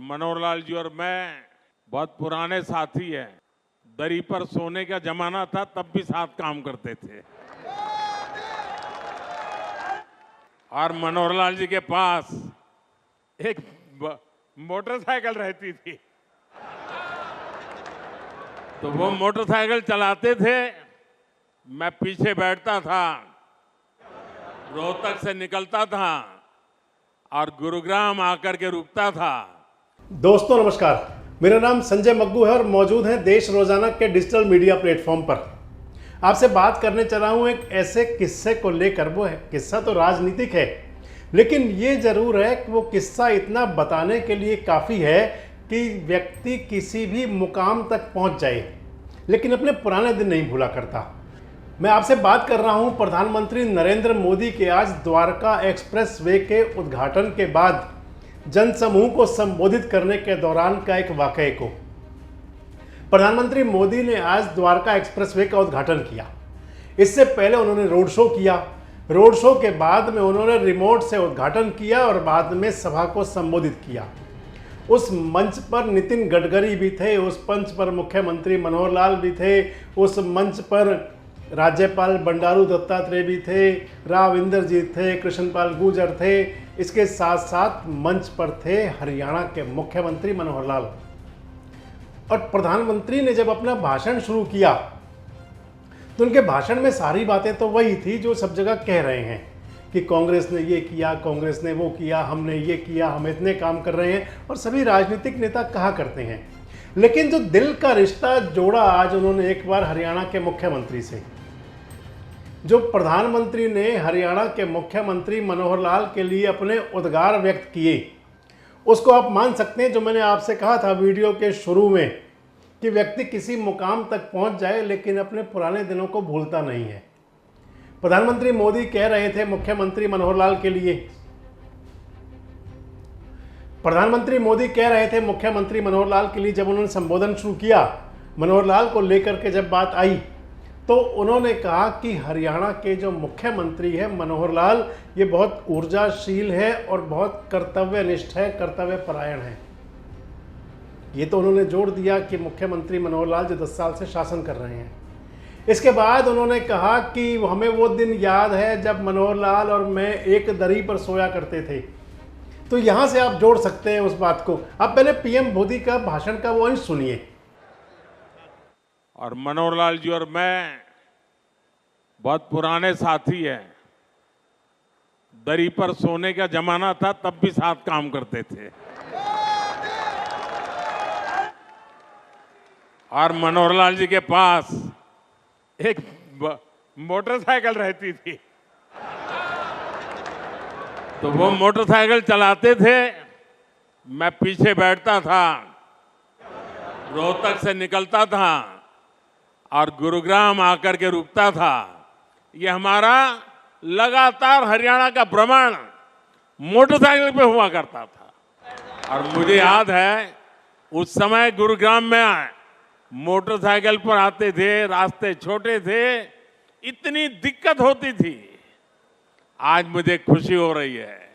मनोहर लाल जी और मैं बहुत पुराने साथी हैं। दरी पर सोने का जमाना था तब भी साथ काम करते थे। और मनोहर लाल जी के पास एक मोटरसाइकिल रहती थी, तो वो मोटरसाइकिल चलाते थे, मैं पीछे बैठता था, रोहतक से निकलता था और गुरुग्राम आकर के रुकता था। दोस्तों नमस्कार, मेरा नाम संजय मग्गू है और मौजूद है देश रोजाना के डिजिटल मीडिया प्लेटफॉर्म पर। आपसे बात करने चला हूं एक ऐसे किस्से को लेकर। वो है किस्सा तो राजनीतिक है, लेकिन ये जरूर है कि वो किस्सा इतना बताने के लिए काफ़ी है कि व्यक्ति किसी भी मुकाम तक पहुंच जाए, लेकिन अपने पुराने दिन नहीं भूला करता। मैं आपसे बात कर रहा हूं प्रधानमंत्री नरेंद्र मोदी के आज द्वारका एक्सप्रेस वे के उद्घाटन के बाद जनसमूह को संबोधित करने के दौरान का एक वाकये को। प्रधानमंत्री मोदी ने आज द्वारका एक्सप्रेस वे का उद्घाटन किया। इससे पहले उन्होंने रोड शो किया। रोड शो के बाद में उन्होंने रिमोट से उद्घाटन किया और बाद में सभा को संबोधित किया। उस मंच पर नितिन गडकरी भी थे, उस मंच पर मुख्यमंत्री मनोहर लाल भी थे, उस मंच पर राज्यपाल बंडारू दत्तात्रेय भी थे, राव इंद्रजीत थे, कृष्णपाल गुर्जर थे। इसके साथ साथ मंच पर थे हरियाणा के मुख्यमंत्री मनोहर लाल। और प्रधानमंत्री ने जब अपना भाषण शुरू किया तो उनके भाषण में सारी बातें तो वही थी जो सब जगह कह रहे हैं कि कांग्रेस ने ये किया, कांग्रेस ने वो किया, हमने ये किया, हम इतने काम कर रहे हैं, और सभी राजनीतिक नेता कहा करते हैं। लेकिन जो दिल का रिश्ता जोड़ा आज उन्होंने एक बार हरियाणा के मुख्यमंत्री से, जो प्रधानमंत्री ने हरियाणा के मुख्यमंत्री मनोहर लाल के लिए अपने उद्गार व्यक्त किए, उसको आप मान सकते हैं। जो मैंने आपसे कहा था वीडियो के शुरू में कि व्यक्ति किसी मुकाम तक पहुंच जाए लेकिन अपने पुराने दिनों को भूलता नहीं है। प्रधानमंत्री मोदी कह रहे थे मुख्यमंत्री मनोहर लाल के लिए, प्रधानमंत्री मोदी कह रहे थे मुख्यमंत्री मनोहर लाल के लिए, जब उन्होंने संबोधन शुरू किया मनोहर लाल को लेकर के जब बात आई, तो उन्होंने कहा कि हरियाणा के जो मुख्यमंत्री है मनोहर लाल, ये बहुत ऊर्जाशील है और बहुत कर्तव्यनिष्ठ है, कर्तव्यपरायण है। ये तो उन्होंने जोड़ दिया कि मुख्यमंत्री मनोहर लाल जो 10 साल से शासन कर रहे हैं। इसके बाद उन्होंने कहा कि हमें वो दिन याद है जब मनोहर लाल और मैं एक दरी पर सोया करते थे। तो यहाँ से आप जोड़ सकते हैं उस बात को। आप पहले पीएम मोदी का भाषण का वो अंश सुनिए। और मनोहर लाल जी और मैं बहुत पुराने साथी हैं। दरी पर सोने का जमाना था तब भी साथ काम करते थे। और मनोहर लाल जी के पास एक मोटरसाइकिल रहती थी, तो वो मोटरसाइकिल चलाते थे, मैं पीछे बैठता था, रोहतक से निकलता था और गुरुग्राम आकर के रुकता था। ये हमारा लगातार हरियाणा का भ्रमण मोटरसाइकिल पे हुआ करता था। और मुझे याद है उस समय गुरुग्राम में मोटरसाइकिल पर आते थे, रास्ते छोटे थे, इतनी दिक्कत होती थी। आज मुझे खुशी हो रही है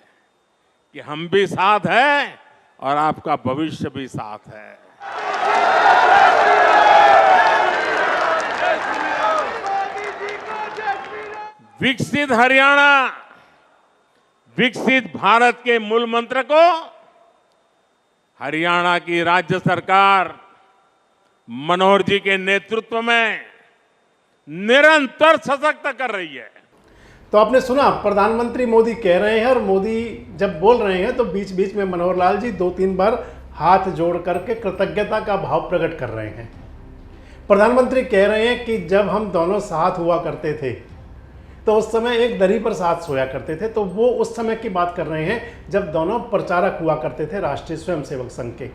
कि हम भी साथ हैं और आपका भविष्य भी साथ है। विकसित हरियाणा, विकसित भारत के मूल मंत्र को हरियाणा की राज्य सरकार मनोहर जी के नेतृत्व में निरंतर सशक्त कर रही है। तो आपने सुना प्रधानमंत्री मोदी कह रहे हैं, और मोदी जब बोल रहे हैं तो बीच बीच में मनोहर लाल जी 2-3 बार हाथ जोड़ करके कृतज्ञता का भाव प्रकट कर रहे हैं। प्रधानमंत्री कह रहे हैं कि जब हम दोनों साथ हुआ करते थे तो उस समय एक दरी पर साथ सोया करते थे। तो वो उस समय की बात कर रहे हैं जब दोनों प्रचारक हुआ करते थे राष्ट्रीय स्वयंसेवक संघ के।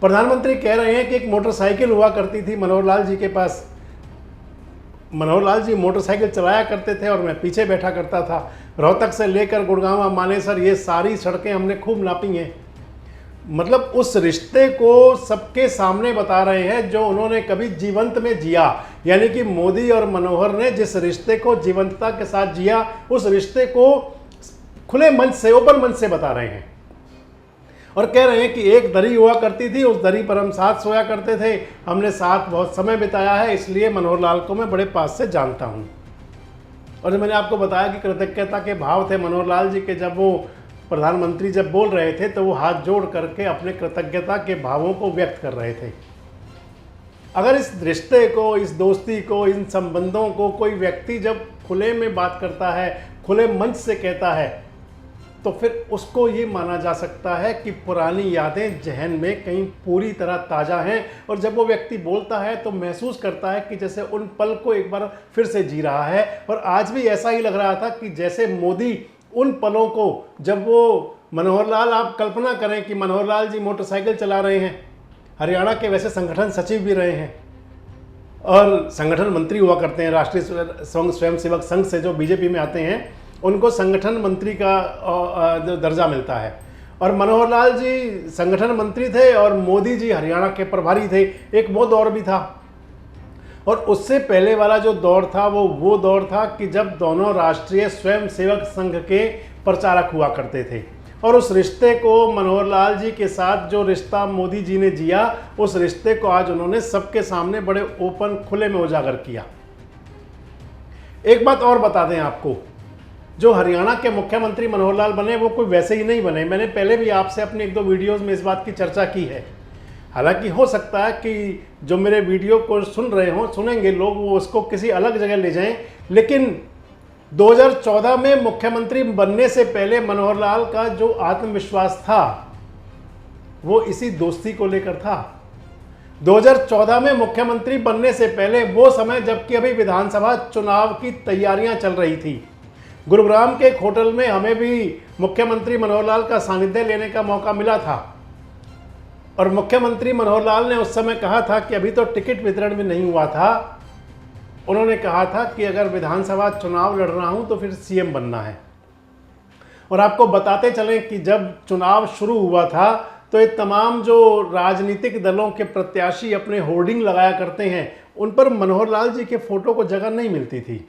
प्रधानमंत्री कह रहे हैं कि एक मोटरसाइकिल हुआ करती थी मनोहर लाल जी के पास। मनोहर लाल जी मोटरसाइकिल चलाया करते थे और मैं पीछे बैठा करता था। रोहतक से लेकर गुड़गांव, मानेसर, ये सारी सड़कें हमने खूब नापी हैं। मतलब उस रिश्ते को सबके सामने बता रहे हैं जो उन्होंने कभी जीवंत में जिया। यानी कि मोदी और मनोहर ने जिस रिश्ते को जीवंतता के साथ जिया, उस रिश्ते को खुले मंच से, ओपन मंच से बता रहे हैं। और कह रहे हैं कि एक दरी हुआ करती थी, उस दरी पर हम साथ सोया करते थे, हमने साथ बहुत समय बिताया है, इसलिए मनोहर लाल को मैं बड़े पास से जानता हूं। और जब मैंने आपको बताया कि कृतज्ञता के भाव थे मनोहर लाल जी के, जब वो प्रधानमंत्री जब बोल रहे थे तो वो हाथ जोड़ करके अपने कृतज्ञता के भावों को व्यक्त कर रहे थे। अगर इस रिश्ते को, इस दोस्ती को, इन संबंधों को कोई व्यक्ति जब खुले में बात करता है, खुले मंच से कहता है, तो फिर उसको ये माना जा सकता है कि पुरानी यादें जहन में कहीं पूरी तरह ताज़ा हैं, और जब वो व्यक्ति बोलता है तो महसूस करता है कि जैसे उन पल को एक बार फिर से जी रहा है। और आज भी ऐसा ही लग रहा था कि जैसे मोदी उन पलों को, जब वो मनोहर लाल, आप कल्पना करें कि मनोहर लाल जी मोटरसाइकिल चला रहे हैं, हरियाणा के वैसे संगठन सचिव भी रहे हैं और संगठन मंत्री हुआ करते हैं, राष्ट्रीय स्वयंसेवक संघ से जो बीजेपी में आते हैं उनको संगठन मंत्री का दर्जा मिलता है। और मनोहर लाल जी संगठन मंत्री थे और मोदी जी हरियाणा के प्रभारी थे। एक वो दौर भी था, और उससे पहले वाला जो दौर था वो दौर था कि जब दोनों राष्ट्रीय स्वयंसेवक संघ के प्रचारक हुआ करते थे। और उस रिश्ते को, मनोहर लाल जी के साथ जो रिश्ता मोदी जी ने जिया, उस रिश्ते को आज उन्होंने सबके सामने बड़े ओपन, खुले में उजागर किया। एक बात और बता दें आपको, जो हरियाणा के मुख्यमंत्री मनोहर लाल बने वो कोई वैसे ही नहीं बने। मैंने पहले भी आपसे अपने एक दो वीडियोस में इस बात की चर्चा की है। हालांकि हो सकता है कि जो मेरे वीडियो को सुन रहे हों, सुनेंगे लोग, वो उसको किसी अलग जगह ले जाएं, लेकिन 2014 में मुख्यमंत्री बनने से पहले मनोहर लाल का जो आत्मविश्वास था वो इसी दोस्ती को लेकर था। 2014 में मुख्यमंत्री बनने से पहले, वो समय जबकि अभी विधानसभा चुनाव की तैयारियां चल रही थी, गुरुग्राम के एक होटल में हमें भी मुख्यमंत्री मनोहर लाल का सानिध्य लेने का मौका मिला था। और मुख्यमंत्री मनोहर लाल ने उस समय कहा था कि अभी तो टिकट वितरण भी नहीं हुआ था, उन्होंने कहा था कि अगर विधानसभा चुनाव लड़ रहा हूं तो फिर सीएम बनना है। और आपको बताते चलें कि जब चुनाव शुरू हुआ था तो ये तमाम जो राजनीतिक दलों के प्रत्याशी अपने होर्डिंग लगाया करते हैं, उन पर मनोहर लाल जी के फोटो को जगह नहीं मिलती थी।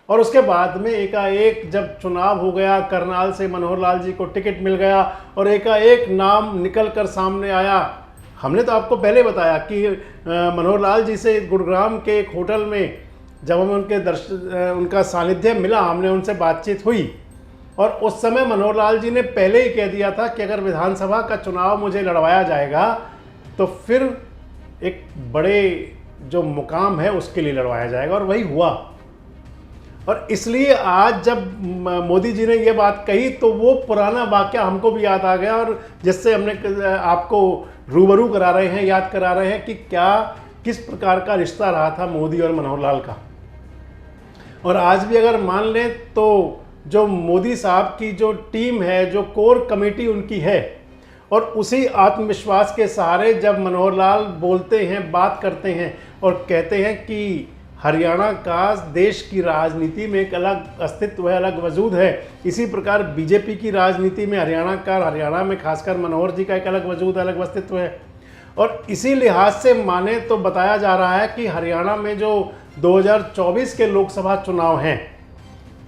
और उसके बाद में एकाएक जब चुनाव हो गया, करनाल से मनोहर लाल जी को टिकट मिल गया और एकाएक नाम निकल कर सामने आया। हमने तो आपको पहले बताया कि मनोहर लाल जी से गुरुग्राम के एक होटल में जब हमें उनका सानिध्य मिला, हमने उनसे बातचीत हुई, और उस समय मनोहर लाल जी ने पहले ही कह दिया था कि अगर विधानसभा का चुनाव मुझे लड़वाया जाएगा तो फिर एक बड़े जो मुकाम है उसके लिए लड़वाया जाएगा, और वही हुआ। और इसलिए आज जब मोदी जी ने ये बात कही तो वो पुराना वाकया हमको भी याद आ गया, और जिससे हमने आपको रूबरू करा रहे हैं, याद करा रहे हैं कि किस प्रकार का रिश्ता रहा था मोदी और मनोहर लाल का। और आज भी अगर मान लें तो जो मोदी साहब की जो टीम है, जो कोर कमेटी उनकी है, और उसी आत्मविश्वास के सहारे जब मनोहर लाल बोलते हैं, बात करते हैं और कहते हैं कि हरियाणा का देश की राजनीति में एक अलग अस्तित्व है, अलग वजूद है, इसी प्रकार बीजेपी की राजनीति में हरियाणा में खासकर मनोहर जी का एक अलग वजूद, अलग अस्तित्व है। और इसी लिहाज से माने तो बताया जा रहा है कि हरियाणा में जो 2024 के लोकसभा चुनाव हैं,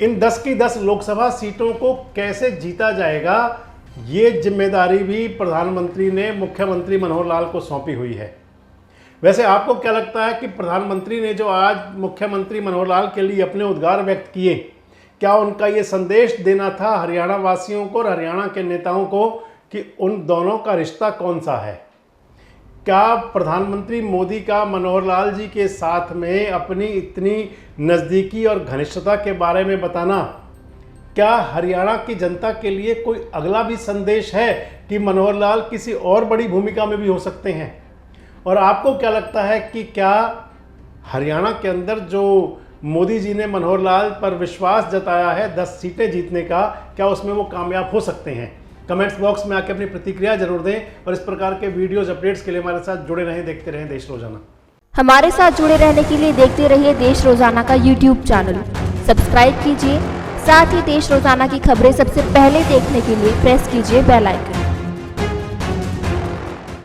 इन 10 की 10 लोकसभा सीटों को कैसे जीता जाएगा, ये जिम्मेदारी भी प्रधानमंत्री ने मुख्यमंत्री मनोहर लाल को सौंपी हुई है। वैसे आपको क्या लगता है कि प्रधानमंत्री ने जो आज मुख्यमंत्री मनोहर लाल के लिए अपने उद्गार व्यक्त किए, क्या उनका ये संदेश देना था हरियाणा वासियों को और हरियाणा के नेताओं को कि उन दोनों का रिश्ता कौन सा है? क्या प्रधानमंत्री मोदी का मनोहर लाल जी के साथ में अपनी इतनी नज़दीकी और घनिष्ठता के बारे में बताना, क्या हरियाणा की जनता के लिए कोई अगला भी संदेश है कि मनोहर लाल किसी और बड़ी भूमिका में भी हो सकते हैं? और आपको क्या लगता है कि क्या हरियाणा के अंदर जो मोदी जी ने मनोहर लाल पर विश्वास जताया है 10 सीटें जीतने का, क्या उसमें वो कामयाब हो सकते हैं? कमेंट्स बॉक्स में आके अपनी प्रतिक्रिया जरूर दें, और इस प्रकार के वीडियोस अपडेट्स के लिए हमारे साथ जुड़े रहें, देखते रहें देश रोजाना। हमारे साथ जुड़े रहने के लिए देखते रहिए देश रोजाना का यूट्यूब चैनल, सब्सक्राइब कीजिए। साथ ही देश रोजाना की खबरें सबसे पहले देखने के लिए प्रेस कीजिए बेल आइकन।